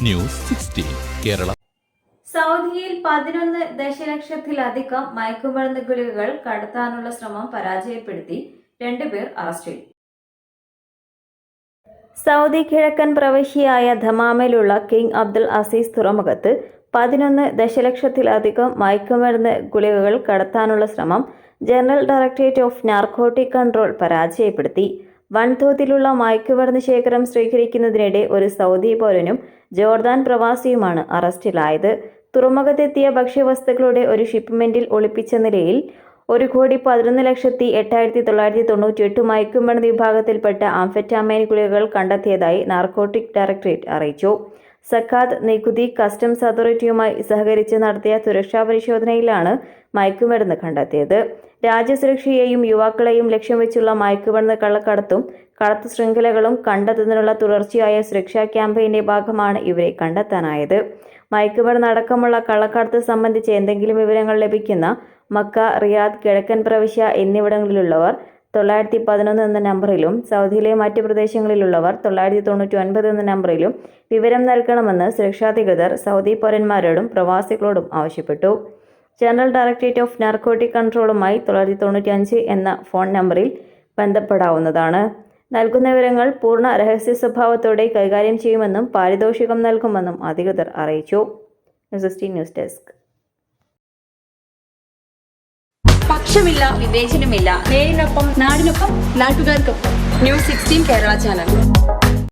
News 16 Kerala. സൗദിയിൽ 11 ദശലക്ഷത്തിലധികം മയക്കുമരുന്ന് ഗുളികകൾ കടത്താനുള്ള ശ്രമം പരാജയപ്പെടുത്തി 2 പേർ അറസ്റ്റിൽ. സൗദി കിഴക്കൻ പ്രവിശ്യയായ ദമാമിലുള്ള കിങ് അബ്ദുൽ അസീസ് തുറമുഖത്ത് 11 ദശലക്ഷത്തിലധികം മയക്കുമരുന്ന് ഗുളികകൾ കടത്താനുള്ള ശ്രമം general directorate of narcotic control പരാജയപ്പെടുത്തി. വൻതോതിലുള്ള മയക്കുമരുന്ന് ശേഖരം സ്വീകരിക്കുന്നതിനിടെ ഒരു സൗദി പൗരനും ജോർദാൻ പ്രവാസിയുമാണ് അറസ്റ്റിലായത്. തുറമുഖത്തെത്തിയ ഭക്ഷ്യവസ്തുക്കളുടെ ഒരു ഷിപ്മെന്റിൽ ഒളിപ്പിച്ച നിലയിൽ 1,11,08,998 മയക്കുമരുന്ന് വിഭാഗത്തിൽപ്പെട്ട ആംഫെറ്റാമൈൻ ഗുളികകൾ കണ്ടെത്തിയതായി നാർക്കോട്ടിക് ഡയറക്ടറേറ്റ് അറിയിച്ചു. സക്കാത്ത്, നികുതി, കസ്റ്റംസ് അതോറിറ്റിയുമായി സഹകരിച്ച് നടത്തിയ സുരക്ഷാ പരിശോധനയിലാണ് മയക്കുമരുന്ന് കണ്ടെത്തിയത്. രാജ്യസുരക്ഷയെയും യുവാക്കളെയും ലക്ഷ്യം വെച്ചുള്ള മയക്കുമരുന്ന് കള്ളക്കടത്തും കടത്തു ശൃംഖലകളും കണ്ടെത്തുന്നതിനുള്ള തുടർച്ചയായ സുരക്ഷാ ക്യാമ്പയിന്റെ ഭാഗമാണ് ഇവരെ കണ്ടെത്താനായത്. മയക്കുമരുന്ന് അടക്കമുള്ള കള്ളക്കടത്ത് സംബന്ധിച്ച് എന്തെങ്കിലും വിവരങ്ങൾ ലഭിക്കുന്ന മക്ക, റിയാദ്, കിഴക്കൻ പ്രവിശ്യ എന്നിവിടങ്ങളിലുള്ളവർ 911 എന്ന നമ്പറിലും സൗദിയിലെ മറ്റ് പ്രദേശങ്ങളിലുള്ളവർ 999 എന്ന നമ്പറിലും വിവരം നൽകണമെന്ന് സുരക്ഷാധികൃതർ സൗദി പൗരന്മാരോടും പ്രവാസികളോടും ആവശ്യപ്പെട്ടു. ജനറൽ ഡയറക്ടറേറ്റ് ഓഫ് നാർക്കോട്ടിക് കൺട്രോളുമായി 995 എന്ന ഫോൺ നമ്പറിൽ ബന്ധപ്പെടാവുന്നതാണ്. നൽകുന്ന വിവരങ്ങൾ പൂർണ്ണ രഹസ്യ സ്വഭാവത്തോടെ കൈകാര്യം ചെയ്യുമെന്നും പാരിതോഷികം നൽകുമെന്നും അധികൃതർ അറിയിച്ചു. News desk. പക്ഷമില്ല, വിവേചനമില്ല. നേരിനൊപ്പം, നാടിനൊപ്പം, നാട്ടുകാർക്കൊപ്പം. News 16 Kerala channel.